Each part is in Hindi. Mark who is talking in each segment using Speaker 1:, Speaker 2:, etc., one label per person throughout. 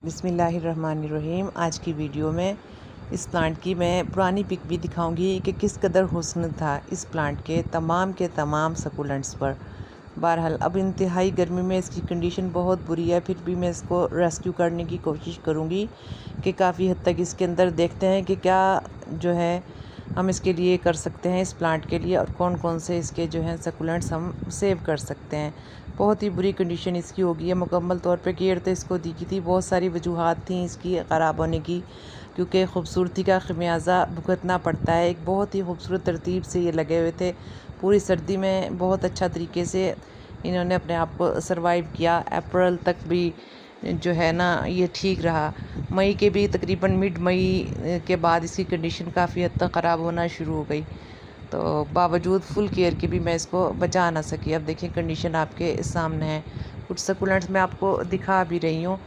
Speaker 1: बिस्मिल्लाहिर्रहमानिर्रहीम। आज की वीडियो में इस प्लांट की मैं पुरानी पिक भी दिखाऊंगी कि किस कदर हुस्न था इस प्लांट के तमाम सकुलेंट्स पर। बहरहाल अब इंतहाई गर्मी में इसकी कंडीशन बहुत बुरी है, फिर भी मैं इसको रेस्क्यू करने की कोशिश करूंगी कि काफ़ी हद तक इसके अंदर देखते हैं कि क्या जो है हम इसके लिए कर सकते हैं इस प्लांट के लिए, और कौन कौन से इसके जो हैं सकुलेंट्स हम सेव कर सकते हैं। बहुत ही बुरी कंडीशन इसकी हो गई है, मुकम्मल तौर पे केयर तो इसको दी की थी, बहुत सारी वजूहात थी इसकी ख़राब होने की, क्योंकि ख़ूबसूरती का खमियाजा भुगतना पड़ता है। एक बहुत ही खूबसूरत तरतीब से ये लगे हुए थे, पूरी सर्दी में बहुत अच्छा तरीके से इन्होंने अपने आप को सरवाइव किया। अप्रैल तक भी जो है ना ये ठीक रहा। मई के भी तकरीबन मिड मई के बाद इसकी कंडीशन काफ़ी हद तक ख़राब होना शुरू हो गई, तो बावजूद फुल केयर के भी मैं इसको बचा ना सकी। अब देखिए कंडीशन आपके सामने है। कुछ सकुलेंट्स मैं आपको दिखा भी रही हूँ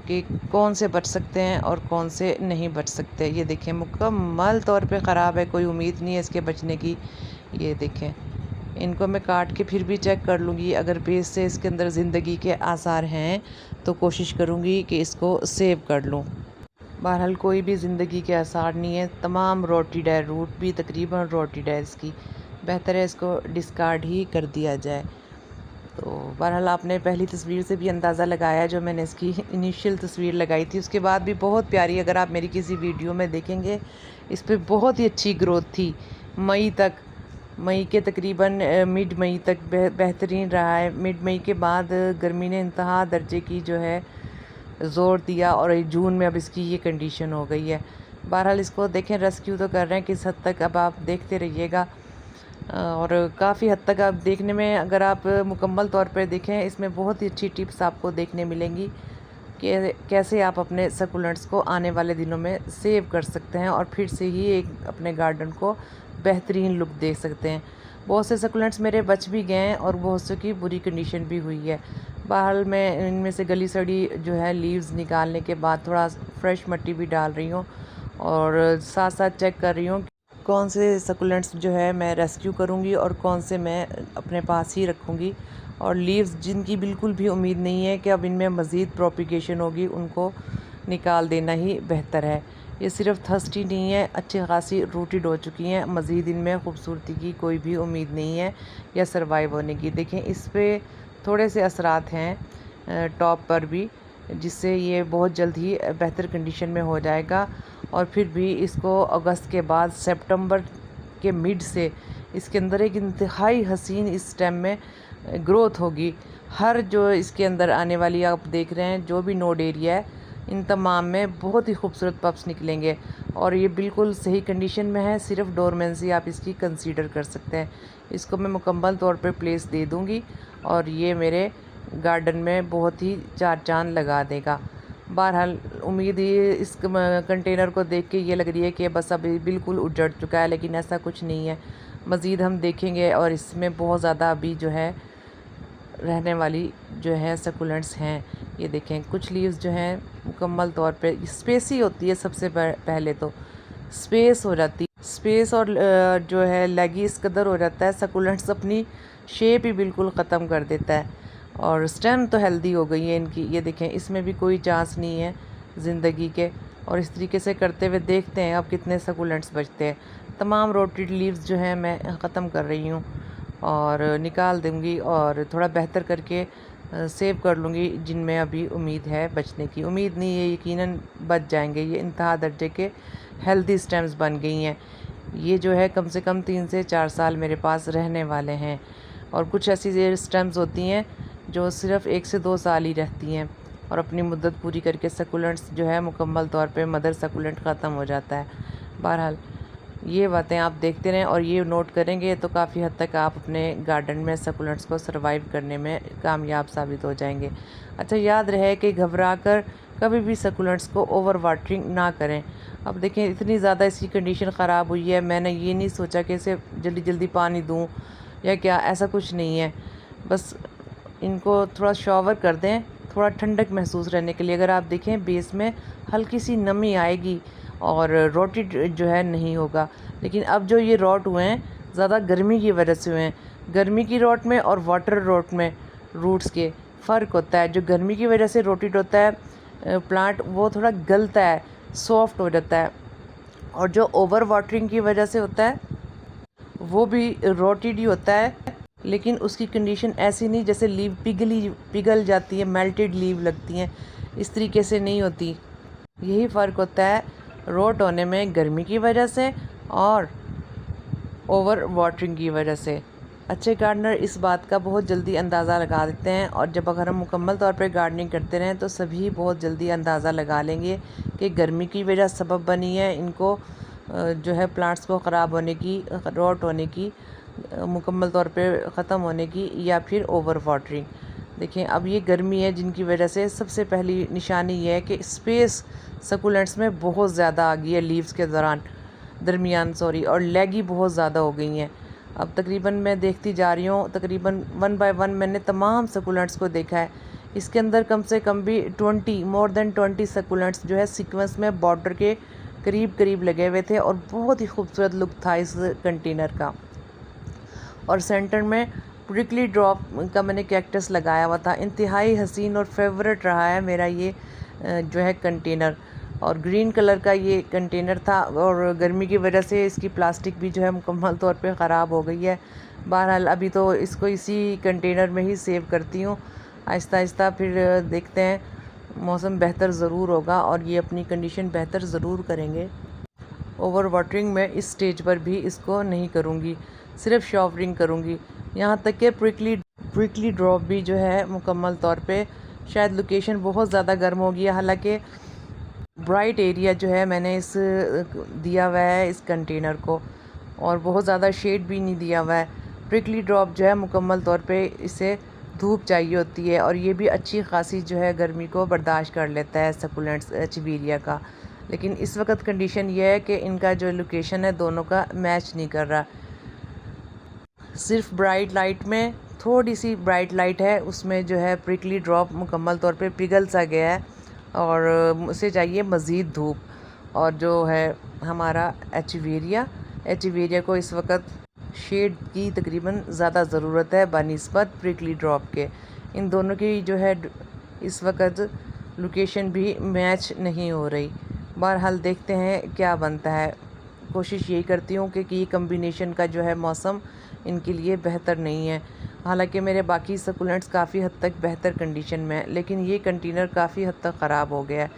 Speaker 1: कि कौन से बच सकते हैं और कौन से नहीं बच सकते। ये देखें मुकम्मल तौर पे ख़राब है, कोई उम्मीद नहीं है इसके बचने की। ये देखें, इनको मैं काट के फिर भी चेक कर लूँगी, अगर बेस से इसके अंदर ज़िंदगी के आसार हैं तो कोशिश करूँगी कि इसको सेव कर लूँ। बहरहाल कोई भी ज़िंदगी के आसार नहीं है, तमाम रोटेड है, रूट भी तकरीबन रोटेड है इसकी। बेहतर है इसको डिस्कार्ड ही कर दिया जाए। तो बहरहाल आपने पहली तस्वीर से भी अंदाज़ा लगाया, जो मैंने इसकी इनिशियल तस्वीर लगाई थी, उसके बाद भी बहुत प्यारी, अगर आप मेरी किसी वीडियो में देखेंगे इस पर बहुत ही अच्छी ग्रोथ थी। मई तक, मई के तकरीबन मिड मई तक बेहतरीन रहा है। मिड मई के बाद गर्मी ने इंतहा दर्जे की जो है ज़ोर दिया, और जून में अब इसकी ये कंडीशन हो गई है। बहरहाल इसको देखें, रेस्क्यू तो कर रहे हैं किस हद तक, अब आप देखते रहिएगा। और काफ़ी हद तक आप देखने में, अगर आप मुकम्मल तौर पर देखें, इसमें बहुत ही अच्छी टिप्स आपको देखने मिलेंगी कि कैसे आप अपने सकुलेंट्स को आने वाले दिनों में सेव कर सकते हैं और फिर से ही एक अपने गार्डन को बेहतरीन लुक दे सकते हैं। बहुत से सकुलेंट्स मेरे बच भी गए हैं और बहुत से की बुरी कंडीशन भी हुई है। बहरहाल मैं इनमें से गली सड़ी जो है लीव्स निकालने के बाद थोड़ा फ्रेश मिट्टी भी डाल रही हूँ, और साथ साथ चेक कर रही हूँ कौन से सकुलेंट्स जो है मैं रेस्क्यू करूँगी और कौन से मैं अपने पास ही रखूँगी। और लीव्स जिनकी बिल्कुल भी उम्मीद नहीं है कि अब इनमें मज़ीद प्रोपिगेशन होगी, उनको निकाल देना ही बेहतर है। ये सिर्फ थर्स्टी नहीं है, अच्छी खासी रूटेड हो चुकी हैं, मज़ीद इनमें खूबसूरती की कोई भी उम्मीद नहीं है या सरवाइव होने की। देखें इस पर थोड़े से असरात हैं टॉप पर भी, जिससे ये बहुत जल्द ही बेहतर कंडीशन में हो जाएगा। और फिर भी इसको अगस्त के बाद सितंबर के मिड से इसके अंदर एक इंतहाई हसीन इस स्टेम में ग्रोथ होगी। हर जो इसके अंदर आने वाली आप देख रहे हैं जो भी नोड एरिया है, इन तमाम में बहुत ही खूबसूरत पप्स निकलेंगे, और ये बिल्कुल सही कंडीशन में है। सिर्फ डोरमेंसी आप इसकी कंसीडर कर सकते हैं। इसको मैं मुकम्मल तौर पे प्लेस दे दूँगी और ये मेरे गार्डन में बहुत ही चार चांद लगा देगा। बहरहाल उम्मीद ये इस कंटेनर को देख के ये लग रही है कि बस अभी बिल्कुल उजड़ चुका है, लेकिन ऐसा कुछ नहीं है। मज़ीद हम देखेंगे, और इसमें बहुत ज़्यादा अभी जो है रहने वाली जो है सकुलेंट्स हैं। ये देखें कुछ लीव्स जो हैं मुकम्मल तौर पे स्पेस ही होती है, सबसे पहले तो स्पेस हो जाती है, स्पेस और जो है लेगी इस कदर हो जाता है, सकुलेंट्स अपनी शेप ही बिल्कुल ख़त्म कर देता है। और स्टेम तो हेल्दी हो गई है इनकी, ये देखें इसमें भी कोई चांस नहीं है ज़िंदगी के। और इस तरीके से करते हुए देखते हैं अब कितने सकुलेंट्स बचते हैं। तमाम रोटेड लीव्स जो हैं मैं ख़त्म कर रही हूँ और निकाल दूँगी, और थोड़ा बेहतर करके सेव कर लूँगी जिनमें अभी उम्मीद है बचने की। उम्मीद नहीं है, यकीनन बच जाएंगे। ये इंतहा दर्जे के हेल्दी स्टेम्स बन गई हैं। ये जो है कम से कम 3 से 4 साल मेरे पास रहने वाले हैं। और कुछ ऐसी स्टेम्स होती हैं जो सिर्फ़ 1 से 2 साल ही रहती हैं, और अपनी मुद्दत पूरी करके सकुलेंट्स जो है मुकम्मल तौर पे मदर सकुलेंट ख़त्म हो जाता है। बहरहाल ये बातें आप देखते रहें और ये नोट करेंगे तो काफ़ी हद तक आप अपने गार्डन में सकुलेंट्स को सर्वाइव करने में कामयाब साबित हो जाएंगे। अच्छा, याद रहे कि घबरा कर कभी भी सकुलेंट्स को ओवर वाटरिंग ना करें। अब देखें इतनी ज़्यादा इसकी कंडीशन ख़राब हुई है, मैंने ये नहीं सोचा कि इसे जल्दी जल्दी पानी दूँ या क्या, ऐसा कुछ नहीं है। बस इनको थोड़ा शॉवर कर दें, थोड़ा ठंडक महसूस रहने के लिए। अगर आप देखें बेस में हल्की सी नमी आएगी और रोटेड जो है नहीं होगा। लेकिन अब जो ये रॉट हुए हैं ज़्यादा गर्मी की वजह से हुए हैं। गर्मी की रॉट में और वाटर रॉट में रूट्स के फ़र्क होता है। जो गर्मी की वजह से रोटेड होता है प्लांट वो थोड़ा गलता है, सॉफ्ट हो जाता है। और जो ओवर वाटरिंग की वजह से होता है वो भी रोटेड ही होता है, लेकिन उसकी कंडीशन ऐसी नहीं जैसे लीव पिघल जाती है, मेल्टेड लीव लगती हैं, इस तरीके से नहीं होती। यही फ़र्क होता है रोट होने में गर्मी की वजह से और ओवर वाटरिंग की वजह से। अच्छे गार्डनर इस बात का बहुत जल्दी अंदाज़ा लगा देते हैं, और जब अगर हम मुकम्मल तौर पे गार्डनिंग करते रहें तो सभी बहुत जल्दी अंदाज़ा लगा लेंगे कि गर्मी की वजह सबब बनी है इनको जो है प्लांट्स को ख़राब होने की, रोट होने की, मुकम्मल तौर पे ख़त्म होने की, या फिर ओवर वाटरिंग। देखें अब ये गर्मी है जिनकी वजह से सबसे पहली निशानी ये है कि स्पेस सकुलेंट्स में बहुत ज़्यादा आ गई है लीव्स के दरमियान और लेगी बहुत ज़्यादा हो गई हैं। अब तकरीबन मैं देखती जा रही हूँ, तकरीबन 1 बाय 1 मैंने तमाम सकुलेंट्स को देखा है। इसके अंदर कम से कम भी 20 मोर देन 20 सकुलेंट्स जो है सीक्वेंस में बॉर्डर के करीब करीब लगे हुए थे, और बहुत ही खूबसूरत लुक था इस कंटेनर का। और सेंटर में प्रिकली ड्रॉप का मैंने कैक्टस लगाया हुआ था। इंतहाई हसीन और फेवरेट रहा है मेरा ये जो है कंटेनर। और ग्रीन कलर का ये कंटेनर था, और गर्मी की वजह से इसकी प्लास्टिक भी जो है मुकम्मल तौर पे ख़राब हो गई है। बहरहाल अभी तो इसको इसी कंटेनर में ही सेव करती हूँ। आहिस्ता आहिस्ता फिर देखते हैं, मौसम बेहतर ज़रूर होगा और ये अपनी कंडीशन बेहतर ज़रूर करेंगे। ओवर वाटरिंग में इस स्टेज पर भी इसको नहीं करूँगी, सिर्फ शॉवरिंग करूँगी। यहाँ तक कि प्रिकली ड्रॉप भी जो है मुकम्मल तौर पे शायद लोकेशन बहुत ज़्यादा गर्म हो गया, हालांकि ब्राइट एरिया जो है मैंने इस दिया हुआ है इस कंटेनर को, और बहुत ज़्यादा शेड भी नहीं दिया हुआ है। प्रिकली ड्रॉप जो है मुकम्मल तौर पे इसे धूप चाहिए होती है, और ये भी अच्छी खासी जो है गर्मी को बर्दाश्त कर लेता है सकुलेंट्स चिवीरिया का। लेकिन इस वक्त कंडीशन ये है कि इनका जो लोकेशन है दोनों का मैच नहीं कर रहा। सिर्फ ब्राइट लाइट में, थोड़ी सी ब्राइट लाइट है उसमें जो है प्रिकली ड्रॉप मुकम्मल तौर पे पिघल सा गया है, और उसे चाहिए मज़ीद धूप। और जो है हमारा एचीवेरिया को इस वक्त शेड की तकरीबन ज़्यादा ज़रूरत है बनिस्बत प्रिकली ड्रॉप के। इन दोनों की जो है इस वक्त लोकेशन भी मैच नहीं हो रही। बहरहाल देखते हैं क्या बनता है। कोशिश यही करती हूँ कि ये कम्बिनेशन का जो है मौसम इनके लिए बेहतर नहीं है। हालांकि मेरे बाकी सकुलेंट्स काफ़ी हद तक बेहतर कंडीशन में है, लेकिन ये कंटेनर काफ़ी हद तक ख़राब हो गया है,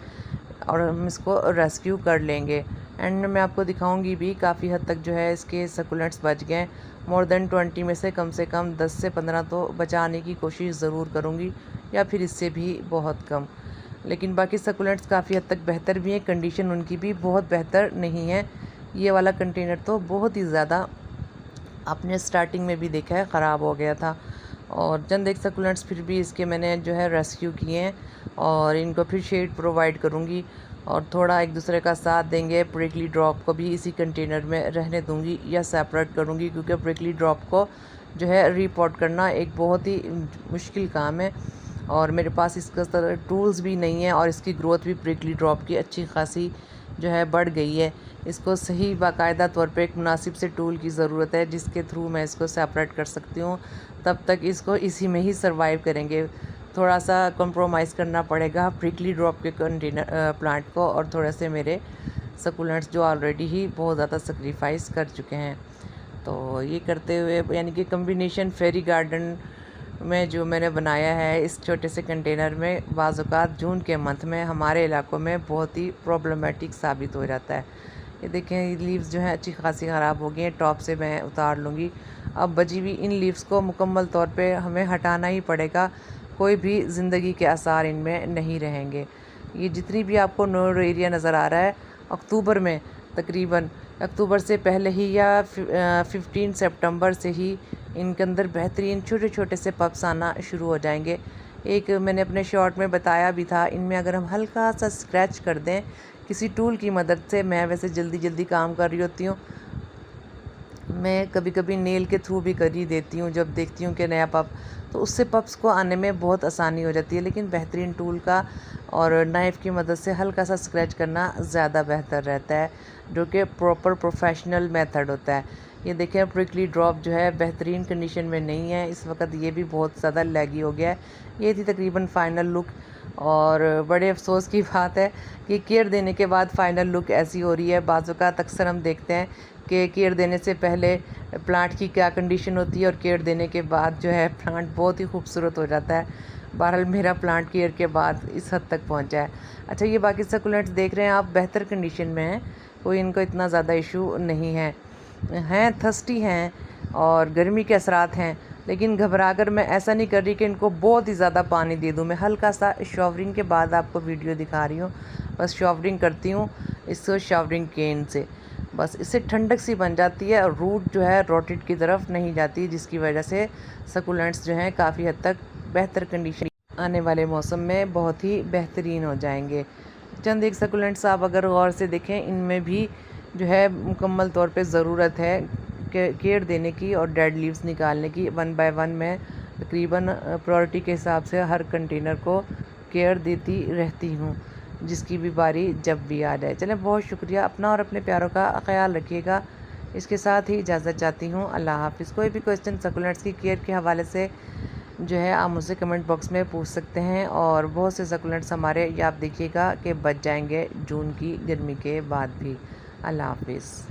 Speaker 1: और हम इसको रेस्क्यू कर लेंगे। एंड मैं आपको दिखाऊंगी भी काफ़ी हद तक जो है इसके सकुलेंट्स बच गए। मोर देन 20 में से कम 10 से 15 तो बचाने की कोशिश ज़रूर करूँगी, या फिर इससे भी बहुत कम। लेकिन बाकी सकुलेंट्स काफ़ी हद तक बेहतर भी हैं, कंडीशन उनकी भी बहुत बेहतर नहीं है। ये वाला कंटेनर तो बहुत ही ज़्यादा, आपने स्टार्टिंग में भी देखा है, ख़राब हो गया था। और चंद एक सकुलेंट्स फिर भी इसके मैंने जो है रेस्क्यू किए हैं, और इनको फिर शेड प्रोवाइड करूँगी, और थोड़ा एक दूसरे का साथ देंगे। प्रिकली ड्रॉप को भी इसी कंटेनर में रहने दूँगी या सेपरेट करूँगी, क्योंकि प्रिकली ड्रॉप को जो है रिपोर्ट करना एक बहुत ही मुश्किल काम है, और मेरे पास इसका तरह टूल्स भी नहीं है, और इसकी ग्रोथ भी प्रिकली ड्रॉप की अच्छी खासी जो है बढ़ गई है। इसको सही बाकायदा तौर पे एक मुनासिब से टूल की ज़रूरत है जिसके थ्रू मैं इसको सेपरेट कर सकती हूँ। तब तक इसको इसी में ही सरवाइव करेंगे। थोड़ा सा कंप्रोमाइज़ करना पड़ेगा प्रिकली ड्रॉप के कंटेनर प्लांट को, और थोड़े से मेरे सकुलेंट्स जो ऑलरेडी ही बहुत ज़्यादा सेक्रीफाइस कर चुके हैं। तो ये करते हुए यानी कि कम्बिनेशन फेरी गार्डन में जो मैंने बनाया है इस छोटे से कंटेनर में, बाज़-औक़ात जून के मंथ में हमारे इलाकों में बहुत ही प्रॉब्लमेटिक साबित हो जाता है। ये देखें, ये लीव्स जो हैं अच्छी खासी ख़राब हो गई हैं, टॉप से मैं उतार लूँगी। अब बची हुई इन लीव्स को मुकम्मल तौर पे हमें हटाना ही पड़ेगा, कोई भी ज़िंदगी के आसार इनमें नहीं रहेंगे। ये जितनी भी आपको नोड एरिया नज़र आ रहा है, अक्टूबर में तकरीबन अक्टूबर से पहले ही या 15 सितंबर से ही इनके अंदर बेहतरीन छोटे छोटे से पप्स आना शुरू हो जाएंगे। एक मैंने अपने शॉर्ट में बताया भी था, इनमें अगर हम हल्का सा स्क्रैच कर दें किसी टूल की मदद से, मैं वैसे जल्दी जल्दी काम कर रही होती हूँ, मैं कभी कभी नेल के थ्रू भी कर ही देती हूँ जब देखती हूँ कि नया पप, तो उससे पप्स को आने में बहुत आसानी हो जाती है। लेकिन बेहतरीन टूल का और नाइफ़ की मदद से हल्का सा स्क्रैच करना ज़्यादा बेहतर रहता है, जो कि प्रॉपर प्रोफेशनल मेथड होता है। ये देखें, प्रिकली ड्रॉप जो है बेहतरीन कंडीशन में नहीं है इस वक्त, ये भी बहुत ज़्यादा लैगी हो गया है। ये थी तकरीबन फ़ाइनल लुक। और बड़े अफ़सोस की बात है कि केयर देने के बाद फ़ाइनल लुक ऐसी हो रही है। बाज़-औक़ात अक्सर हम देखते हैं कि केयर देने से पहले प्लांट की क्या कंडीशन होती है और केयर देने के बाद जो है प्लांट बहुत ही खूबसूरत हो जाता है। बहरहाल मेरा प्लांट केयर के बाद इस हद तक पहुंचा है। अच्छा, ये बाकी सकुलेंट्स देख रहे हैं आप, बेहतर कंडीशन में हैं, कोई इनको इतना ज़्यादा इशू नहीं है। हैं थर्स्टी हैं और गर्मी के असरात हैं, लेकिन घबरा कर मैं ऐसा नहीं कर रही कि इनको बहुत ही ज़्यादा पानी दे दूँ। मैं हल्का सा शॉवरिंग के बाद आपको वीडियो दिखा रही हूँ। बस शॉवरिंग करती हूँ इसको शॉवरिंग केन से, बस इससे ठंडक सी बन जाती है और रूट जो है रोटेट की तरफ नहीं जाती, जिसकी वजह से सकुलेंट्स जो हैं काफ़ी हद तक बेहतर कंडीशन आने वाले मौसम में बहुत ही बेहतरीन हो जाएंगे। चंद एक सकुलेंट्स आप अगर गौर से देखें, इनमें भी जो है मुकम्मल तौर पे ज़रूरत है केयर देने की और डेड लीव्स निकालने की। 1 बाय 1 मैं तकरीबन प्रायोरिटी के हिसाब से हर कंटेनर को केयर देती रहती हूँ, जिसकी भी बारी जब भी आ जाए। चलें, बहुत शुक्रिया। अपना और अपने प्यारों का ख़याल रखिएगा। इसके साथ ही इजाज़त चाहती हूँ। अल्लाह हाफ़िज़। कोई भी क्वेश्चन सकुलेंट्स की केयर के हवाले से जो है आप मुझसे कमेंट बॉक्स में पूछ सकते हैं, और बहुत से सकुलेंट्स हमारे ये आप देखिएगा कि बच जाएंगे जून की गर्मी के बाद भी। अल्लाह हाफ़िज़।